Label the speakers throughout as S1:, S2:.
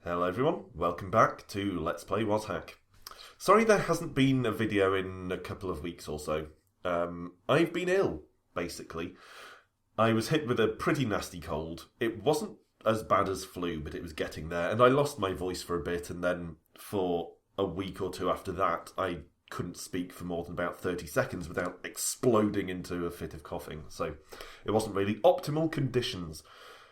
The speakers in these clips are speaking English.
S1: Hello everyone, welcome back to Let's Play WazHack. Sorry there hasn't been a video in a couple of weeks or so. I've been ill, basically. I was hit with a pretty nasty cold. It wasn't as bad as flu, but it was getting there, and I lost my voice for a bit, and then for a week or two after that, I couldn't speak for more than about 30 seconds without exploding into a fit of coughing. So it wasn't really optimal conditions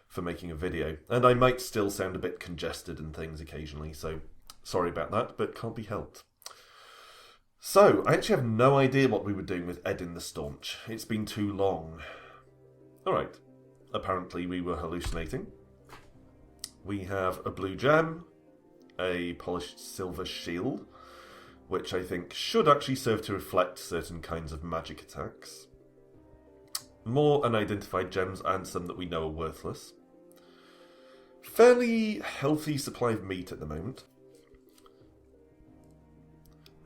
S1: for making a video, and I might still sound a bit congested and things occasionally, so sorry about that, but can't be helped. So, I actually have no idea what we were doing with Edin the Staunch. It's been too long. Alright, apparently we were hallucinating. We have a blue gem, a polished silver shield, which I think should actually serve to reflect certain kinds of magic attacks. More unidentified gems and some that we know are worthless. Fairly healthy supply of meat at the moment.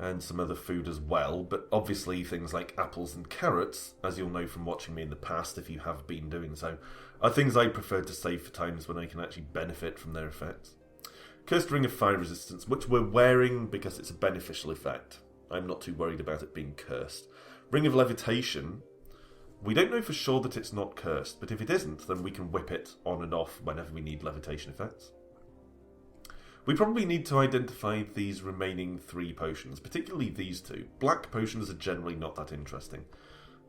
S1: And some other food as well, but obviously things like apples and carrots, as you'll know from watching me in the past if you have been doing so, are things I prefer to save for times when I can actually benefit from their effects. Cursed Ring of Fire Resistance, which we're wearing because it's a beneficial effect. I'm not too worried about it being cursed. Ring of Levitation, we don't know for sure that it's not cursed, but if it isn't, then we can whip it on and off whenever we need levitation effects. We probably need to identify these remaining 3 potions, particularly these 2. Black potions are generally not that interesting,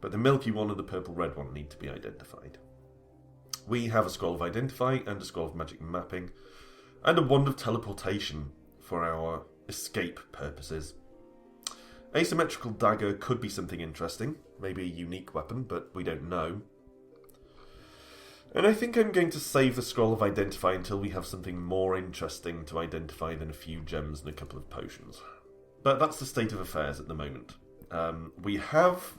S1: but the milky one and the purple-red one need to be identified. We have a Scroll of Identify and a Scroll of Magic Mapping, and a Wand of Teleportation for our escape purposes. Asymmetrical Dagger could be something interesting, maybe a unique weapon, but we don't know. And I think I'm going to save the Scroll of Identify until we have something more interesting to identify than a few gems and a couple of potions. But that's the state of affairs at the moment. We have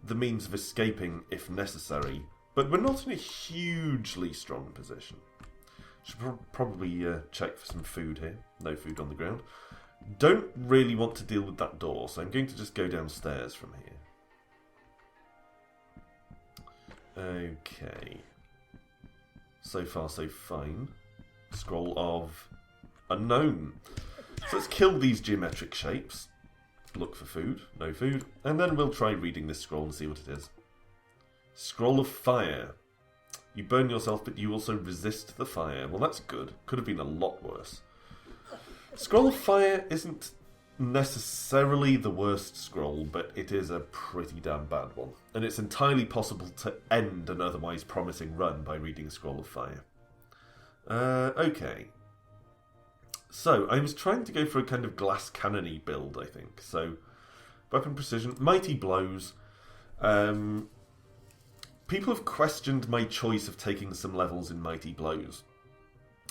S1: the means of escaping if necessary, but we're not in a hugely strong position. Should probably check for some food here. No food on the ground. Don't really want to deal with that door, so I'm going to just go downstairs from here. Okay. So far, so fine. Scroll of Unknown. So let's kill these geometric shapes. Look for food. No food. And then we'll try reading this scroll and see what it is. Scroll of Fire. You burn yourself, but you also resist the fire. Well, that's good. Could have been a lot worse. Scroll of Fire isn't necessarily the worst scroll, but it is a pretty damn bad one. And it's entirely possible to end an otherwise promising run by reading Scroll of Fire. Okay. So, I was trying to go for a kind of glass cannon-y build, I think. So, weapon precision, mighty blows. People have questioned my choice of taking some levels in mighty blows.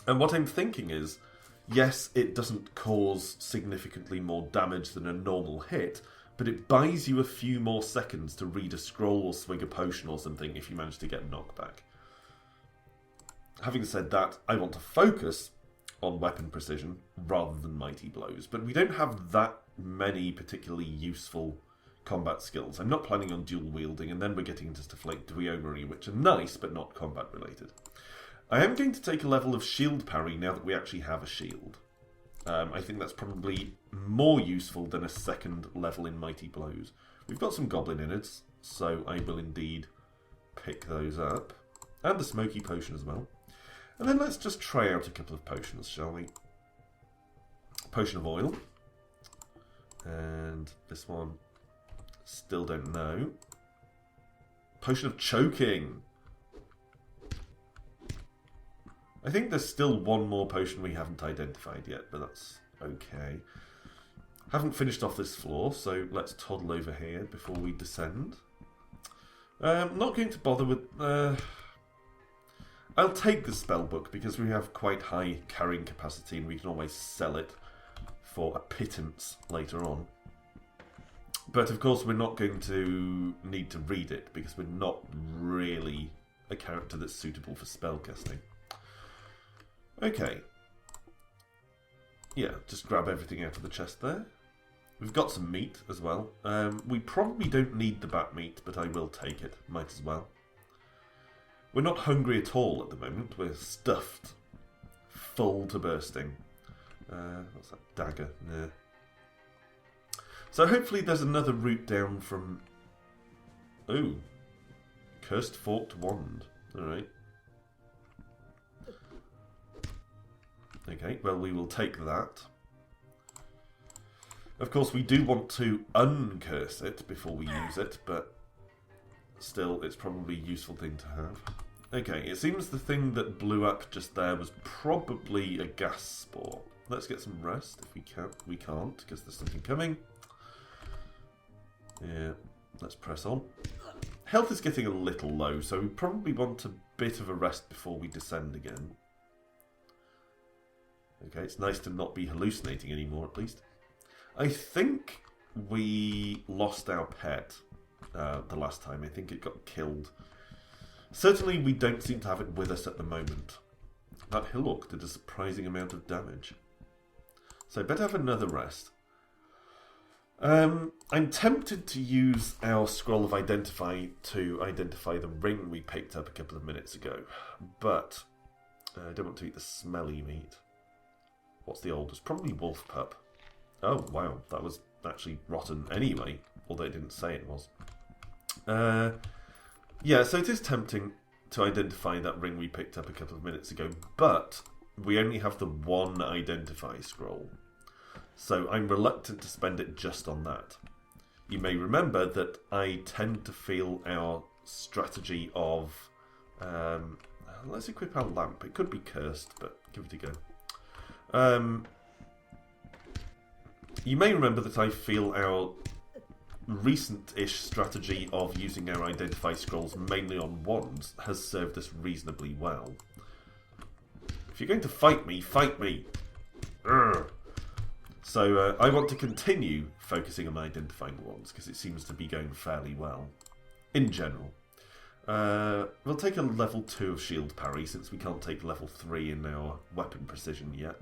S1: And what I'm thinking is, yes, it doesn't cause significantly more damage than a normal hit, but it buys you a few more seconds to read a scroll or swig a potion or something if you manage to get knockback. Having said that, I want to focus on weapon precision rather than mighty blows, but we don't have that many particularly useful combat skills. I'm not planning on dual wielding, and then we're getting into stuff like Dweomery, which are nice but not combat related. I am going to take a level of shield parry now that we actually have a shield. I think that's probably more useful than a second level in Mighty Blows. We've got some Goblin Innards, so I will indeed pick those up. And the Smoky Potion as well. And then let's just try out a couple of potions, shall we? Potion of Oil. And this one, still don't know. Potion of Choking. I think there's still one more potion we haven't identified yet, but that's okay. Haven't finished off this floor, so let's toddle over here before we descend. Not going to bother with... I'll take the spellbook because we have quite high carrying capacity and we can always sell it for a pittance later on. But of course we're not going to need to read it because we're not really a character that's suitable for spellcasting. Okay. Yeah, just grab everything out of the chest there. We've got some meat as well. We probably don't need the bat meat, but I will take it. Might as well. We're not hungry at all at the moment. We're stuffed full to bursting. What's that? Dagger. Nah. So hopefully there's another route down from... Ooh. Cursed Forked Wand. Alright. Okay, well we will take that. Of course we do want to uncurse it before we use it, but still it's probably a useful thing to have. Okay, it seems the thing that blew up just there was probably a gas spore. Let's get some rest if we can. We can't because there's something coming. Yeah, let's press on. Health is getting a little low, so we probably want a bit of a rest before we descend again. Okay, it's nice to not be hallucinating anymore, at least. I think we lost our pet the last time. I think it got killed. Certainly, we don't seem to have it with us at the moment. That hillock did a surprising amount of damage. So, better have another rest. I'm tempted to use our Scroll of Identify to identify the ring we picked up a couple of minutes ago. But I don't want to eat the smelly meat. What's the oldest? Probably wolf pup. Oh, wow. That was actually rotten anyway. Although it didn't say it was. Yeah, so it is tempting to identify that ring we picked up a couple of minutes ago. But we only have the one Identify scroll. So I'm reluctant to spend it just on that. You may remember that I tend to feel our strategy of... let's equip our lamp. It could be cursed, but give it a go. You may remember that I feel our recent-ish strategy of using our Identify scrolls mainly on wands has served us reasonably well. If you're going to fight me, fight me! Urgh. So I want to continue focusing on identifying wands because it seems to be going fairly well in general. We'll take a level 2 of shield parry since we can't take level 3 in our weapon precision yet.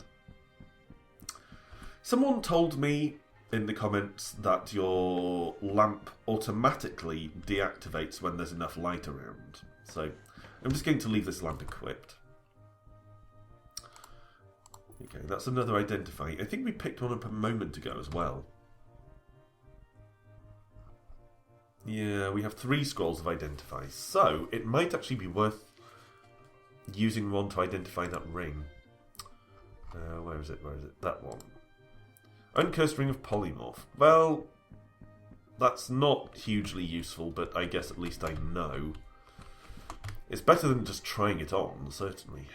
S1: Someone told me in the comments that your lamp automatically deactivates when there's enough light around. So I'm just going to leave this lamp equipped. Okay, that's another Identify. I think we picked one up a moment ago as well. Yeah, we have 3 scrolls of Identify. So, it might actually be worth using one to identify that ring. Where is it? Where is it? That one. Uncursed Ring of Polymorph. Well, that's not hugely useful, but I guess at least I know. It's better than just trying it on, certainly.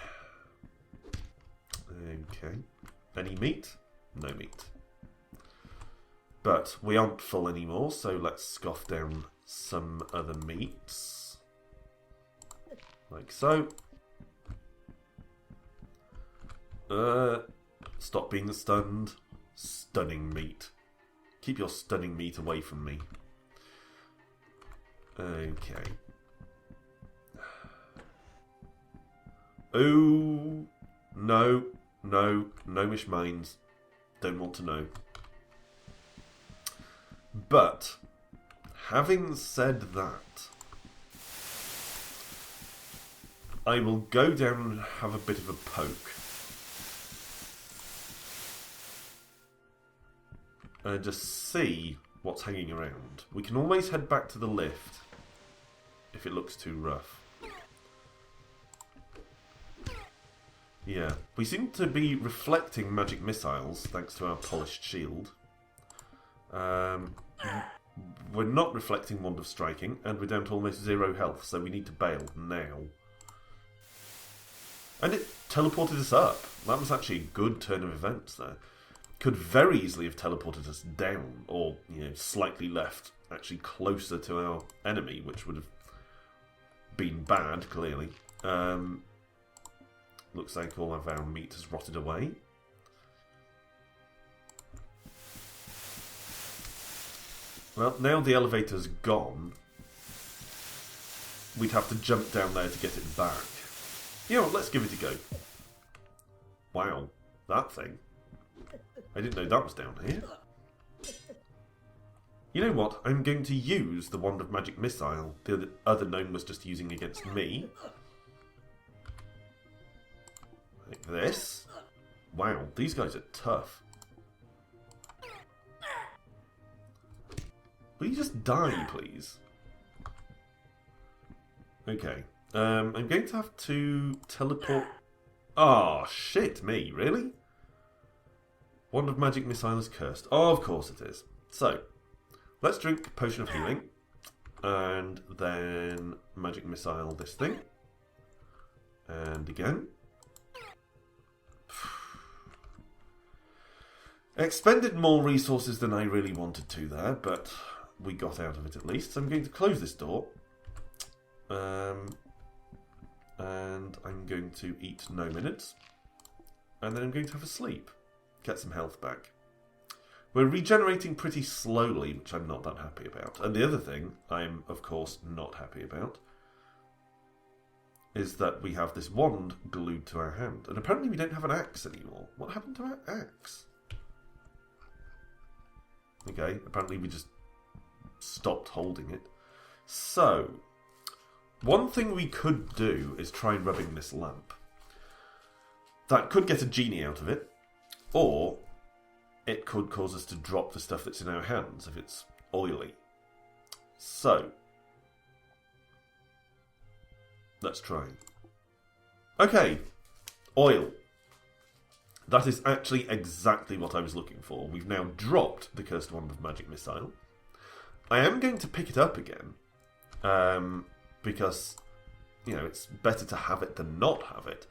S1: Okay. Any meat? No meat. But we aren't full anymore, so let's scoff down some other meats. Like so. Stop being stunned. Stunning meat. Keep your stunning meat away from me. Okay. Oh, no. No, gnomish minds. Don't want to know. But, having said that, I will go down and have a bit of a poke. And just see what's hanging around. We can always head back to the lift if it looks too rough. Yeah, we seem to be reflecting magic missiles thanks to our polished shield. We're not reflecting Wand of Striking, and we're down to almost 0 health, so we need to bail now. And it teleported us up. That was actually a good turn of events there. Could very easily have teleported us down, or slightly left, actually closer to our enemy, which would have been bad, clearly. Looks like all of our meat has rotted away. Well, now the elevator's gone, we'd have to jump down there to get it back. You know what, let's give it a go. Wow, that thing. I didn't know that was down here. You know what, I'm going to use the Wand of Magic Missile the other gnome was just using against me. Like this. Wow, these guys are tough. Will you just die, please? Okay. I'm going to have to teleport... Oh, shit me, really? Wand of Magic Missile is cursed. Oh, of course it is. So, let's drink Potion of Healing. And then Magic Missile this thing. And again. Expended more resources than I really wanted to there, but we got out of it at least. So I'm going to close this door. And I'm going to eat no minutes. And then I'm going to have a sleep. Get some health back. We're regenerating pretty slowly, which I'm not that happy about. And the other thing I'm, of course, not happy about is that we have this wand glued to our hand. And apparently we don't have an axe anymore. What happened to our axe? Okay, apparently we just stopped holding it. So, one thing we could do is try rubbing this lamp. That could get a genie out of it, or it could cause us to drop the stuff that's in our hands if it's oily. So, let's try. Okay, oil. That is actually exactly what I was looking for. We've now dropped the Cursed Wand of Magic Missile. I am going to pick it up again, because, you know, it's better to have it than not have it.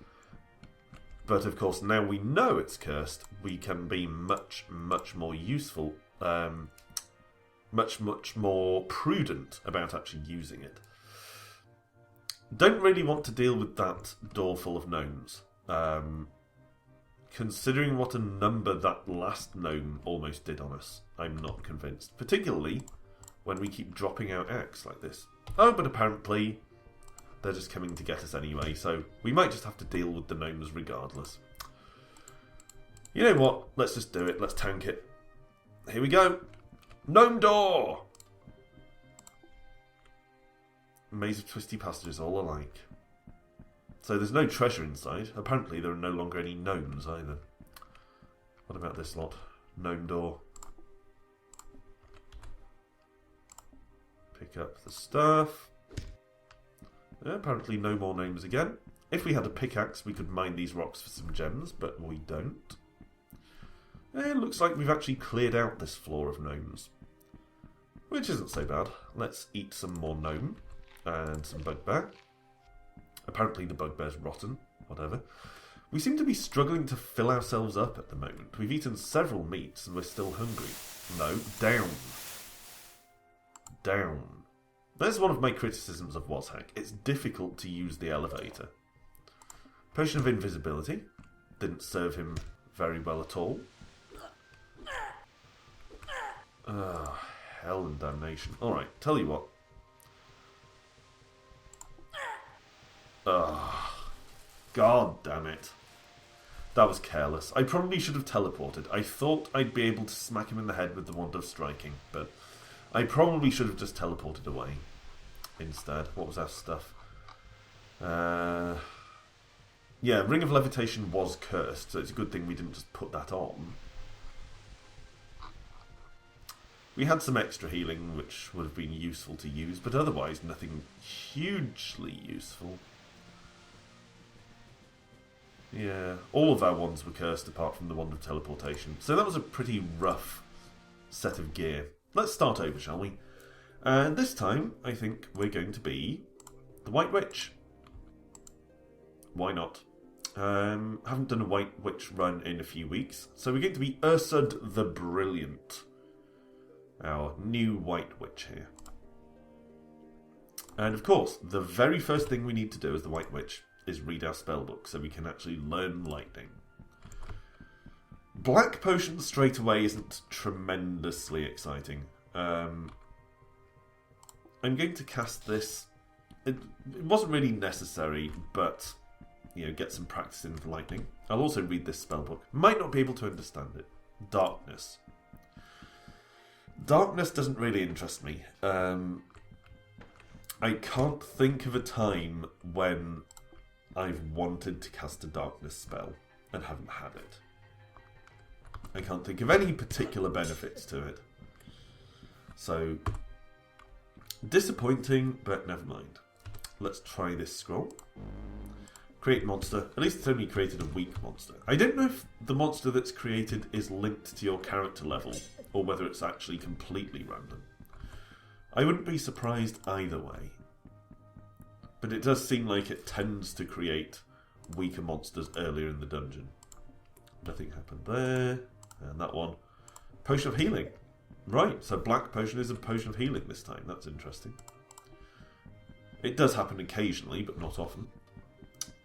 S1: But of course, now we know it's cursed, we can be much, much more useful, much more prudent about actually using it. Don't really want to deal with that door full of gnomes. Considering what a number that last gnome almost did on us, I'm not convinced. Particularly when we keep dropping our axe like this. Oh, but apparently they're just coming to get us anyway, so we might just have to deal with the gnomes regardless. You know what? Let's just do it. Let's tank it. Here we go. Gnome door! Maze of twisty passages all alike. So there's no treasure inside. Apparently there are no longer any gnomes either. What about this lot? Gnome door. Pick up the stuff. Yeah, apparently no more gnomes again. If we had a pickaxe, we could mine these rocks for some gems, but we don't. It looks like we've actually cleared out this floor of gnomes. Which isn't so bad. Let's eat some more gnome. And some bugbear. Apparently the bugbear's rotten. Whatever. We seem to be struggling to fill ourselves up at the moment. We've eaten several meats and we're still hungry. No, down. Down. There's one of my criticisms of WazHack. It's difficult to use the elevator. Potion of Invisibility. Didn't serve him very well at all. Hell and damnation. Alright, tell you what. God damn it. That was careless. I probably should have teleported. I thought I'd be able to smack him in the head with the Wand of Striking, but I probably should have just teleported away instead. What was our stuff? Yeah, Ring of Levitation was cursed, so it's a good thing we didn't just put that on. We had some extra healing, which would have been useful to use, but otherwise nothing hugely useful. Yeah, all of our wands were cursed apart from the Wand of Teleportation. So that was a pretty rough set of gear. Let's start over, shall we? And this time, I think we're going to be the White Witch. Why not? Haven't done a White Witch run in a few weeks. So we're going to be Ursud the Brilliant. Our new White Witch here. And of course, the very first thing we need to do as the White Witch is read our spellbook so we can actually learn lightning. Black Potion straight away isn't tremendously exciting. I'm going to cast this. It wasn't really necessary, but you know, get some practice in for lightning. I'll also read this spellbook. Might not be able to understand it. Darkness. Darkness doesn't really interest me. I can't think of a time when I've wanted to cast a darkness spell and haven't had it. I can't think of any particular benefits to it. So, disappointing, but never mind. Let's try this scroll. Create monster. At least it's only created a weak monster. I don't know if the monster that's created is linked to your character level, or whether it's actually completely random. I wouldn't be surprised either way. But it does seem like it tends to create weaker monsters earlier in the dungeon. Nothing happened there. And that one. Potion of healing. Right, so black potion is a potion of healing this time. That's interesting. It does happen occasionally, but not often.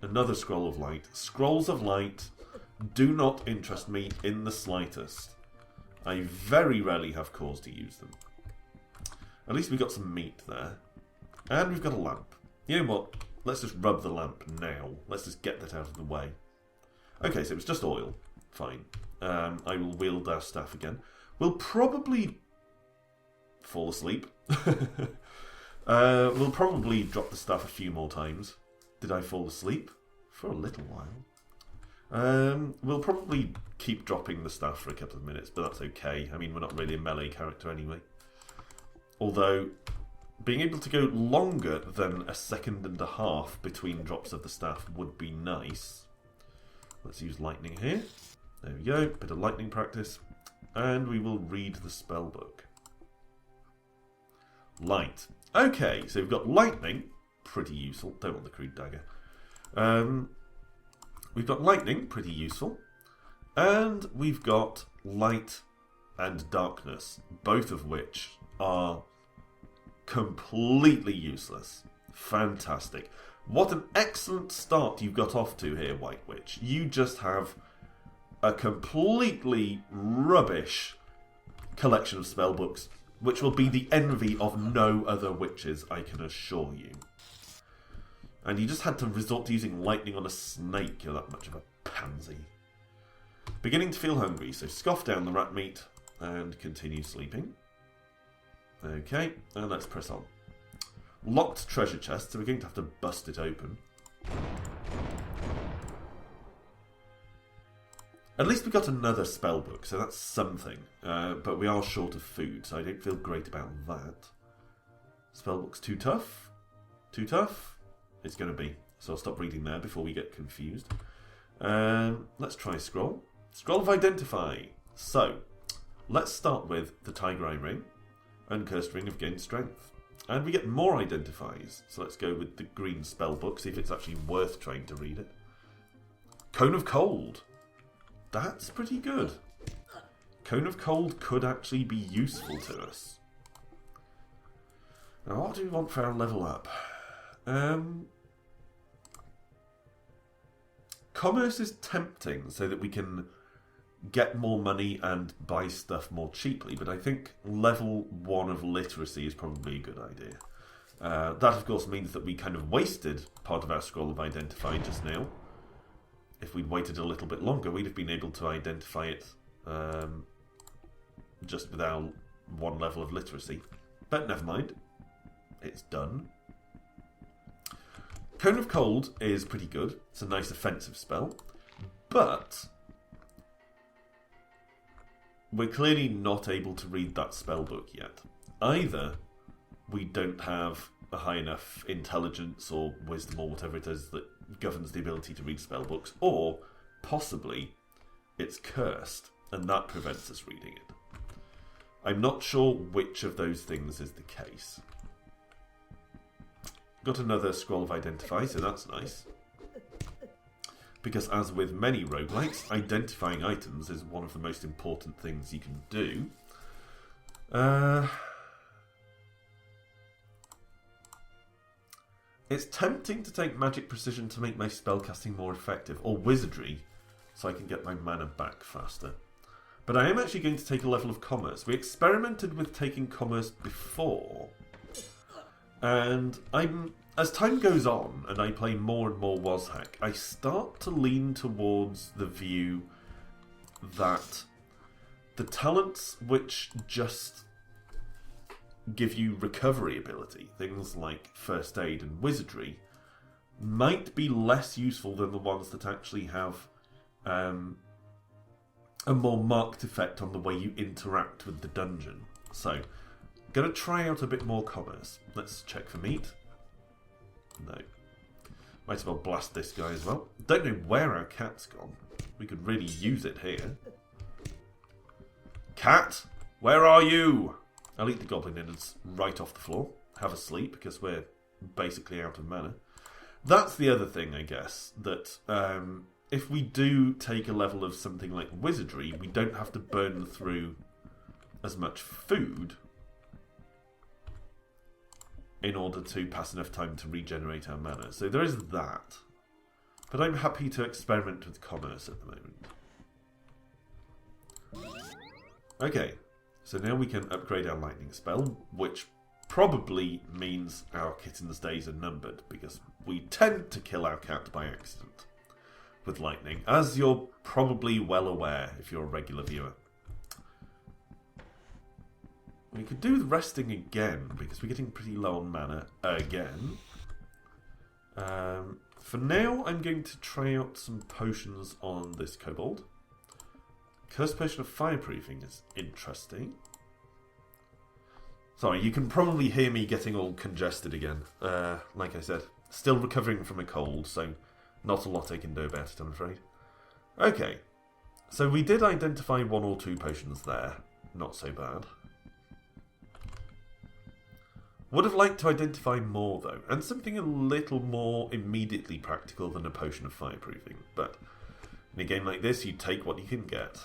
S1: Another scroll of light. Scrolls of light do not interest me in the slightest. I very rarely have cause to use them. At least we got some meat there. And we've got a lamp. You know what? Let's just rub the lamp now. Let's just get that out of the way. Okay, so it was just oil. Fine. I will wield our staff again. We'll probably fall asleep. We'll probably drop the staff a few more times. Did I fall asleep? For a little while. We'll probably keep dropping the staff for a couple of minutes, but that's okay. I mean, we're not really a melee character anyway. Although, being able to go longer than a second and a half between drops of the staff would be nice. Let's use lightning here. There we go, bit of lightning practice. And we will read the spell book. Light. Okay, so we've got lightning. Pretty useful. Don't want the crude dagger. We've got lightning. Pretty useful. And we've got light and darkness. Both of which are completely useless. Fantastic. What an excellent start you've got off to here, White Witch. You just have a completely rubbish collection of spellbooks, which will be the envy of no other witches, I can assure you. And you just had to resort to using lightning on a snake. You're that much of a pansy. Beginning to feel hungry, so scoff down the rat meat and continue sleeping. Okay, and let's press on. Locked treasure chest, so we're going to have to bust it open. At least we got another spell book, so that's something. But we are short of food, so I don't feel great about that. Spellbook's too tough? Too tough? It's going to be. So I'll stop reading there before we get confused. Let's try scroll. Scroll of Identify. So, let's start with the Tiger Eye Ring. Uncursed Ring of Gained Strength. And we get more identifies. So let's go with the green spellbook, see if it's actually worth trying to read it. Cone of Cold. That's pretty good. Cone of Cold could actually be useful to us. Now, what do we want for our level up? Commerce is tempting so that we can get more money and buy stuff more cheaply, but I think level 1 of literacy is probably a good idea. That, of course, means that we kind of wasted part of our scroll of Identify just now. If we'd waited a little bit longer, we'd have been able to identify it just with our 1 level of literacy. But never mind. It's done. Cone of Cold is pretty good. It's a nice offensive spell. But we're clearly not able to read that spellbook yet. Either we don't have a high enough intelligence or wisdom or whatever it is that governs the ability to read spellbooks, or possibly it's cursed and that prevents us reading it. I'm not sure which of those things is the case. Got another scroll of Identify, so that's nice. Because as with many roguelikes, identifying items is one of the most important things you can do. It's tempting to take Magic Precision to make my spellcasting more effective, or Wizardry, so I can get my mana back faster. But I am actually going to take a level of Commerce. We experimented with taking Commerce before, and as time goes on and I play more and more WazHack, I start to lean towards the view that the talents which just give you recovery ability, things like First Aid and Wizardry, might be less useful than the ones that actually have a more marked effect on the way you interact with the dungeon. So, going to try out a bit more commerce. Let's check for meat. No. Might as well blast this guy as well. Don't know where our cat's gone. We could really use it here. Cat, where are you? I'll eat the goblin innards right off the floor. Have a sleep, because we're basically out of mana. That's the other thing, I guess, that if we do take a level of something like wizardry, we don't have to burn through as much food in order to pass enough time to regenerate our mana. So there is that. But I'm happy to experiment with commerce at the moment. Okay, so now we can upgrade our lightning spell, which probably means our kitten's days are numbered, because we tend to kill our cat by accident with lightning, as you're probably well aware if you're a regular viewer. We could do the resting again, because we're getting pretty low on mana again. For now, I'm going to try out some potions on this kobold. Cursed Potion of Fireproofing is interesting. Sorry, you can probably hear me getting all congested again. Like I said, still recovering from a cold, so not a lot I can do about it, I'm afraid. Okay, so we did identify 1 or 2 potions there. Not so bad. Would have liked to identify more, though, and something a little more immediately practical than a potion of fireproofing. But in a game like this, you take what you can get.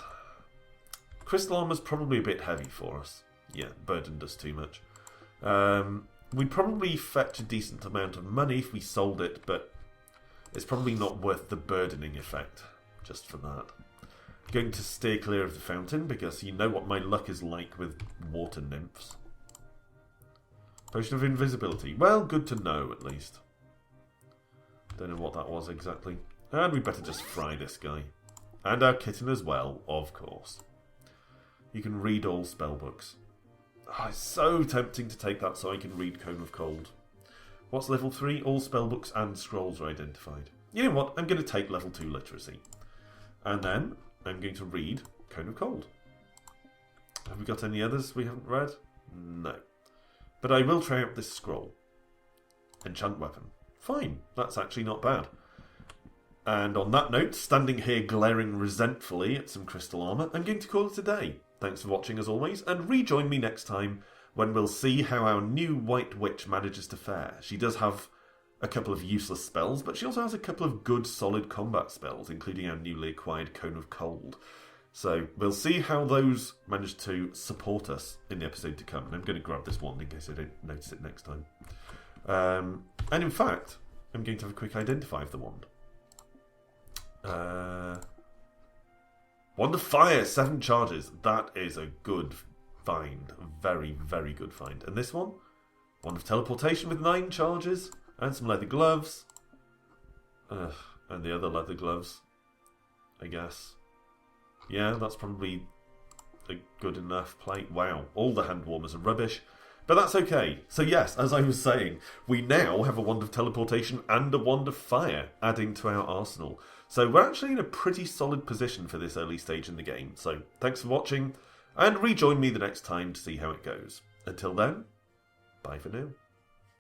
S1: Crystal armor's probably a bit heavy for us. Yeah, burdened us too much. We'd probably fetch a decent amount of money if we sold it, but it's probably not worth the burdening effect, just for that. Going to steer clear of the fountain, because you know what my luck is like with water nymphs. Potion of invisibility. Well, good to know, at least. Don't know what that was exactly. And we better just fry this guy. And our kitten as well, of course. You can read all spellbooks. Oh, it's so tempting to take that so I can read Cone of Cold. What's level 3? All spellbooks and scrolls are identified. You know what? I'm going to take level 2 literacy. And then I'm going to read Cone of Cold. Have we got any others we haven't read? No. But I will try out this scroll. Enchant weapon. Fine. That's actually not bad. And on that note, standing here glaring resentfully at some crystal armour, I'm going to call it a day. Thanks for watching as always, and rejoin me next time when we'll see how our new White Witch manages to fare. She does have a couple of useless spells, but she also has a couple of good solid combat spells, including our newly acquired Cone of Cold. So we'll see how those manage to support us in the episode to come. And I'm going to grab this wand in case I don't notice it next time. And in fact, I'm going to have a quick identify of the wand. Wand of Fire, 7 charges. That is a good find. Very, very good find. And this one? Wand of Teleportation with 9 charges. And some leather gloves. And the other leather gloves, I guess. Yeah, that's probably a good enough plate. Wow, all the hand warmers are rubbish. But that's okay. So yes, as I was saying, we now have a Wand of Teleportation and a Wand of Fire adding to our arsenal. So we're actually in a pretty solid position for this early stage in the game. So thanks for watching, and rejoin me the next time to see how it goes. Until then, bye for now.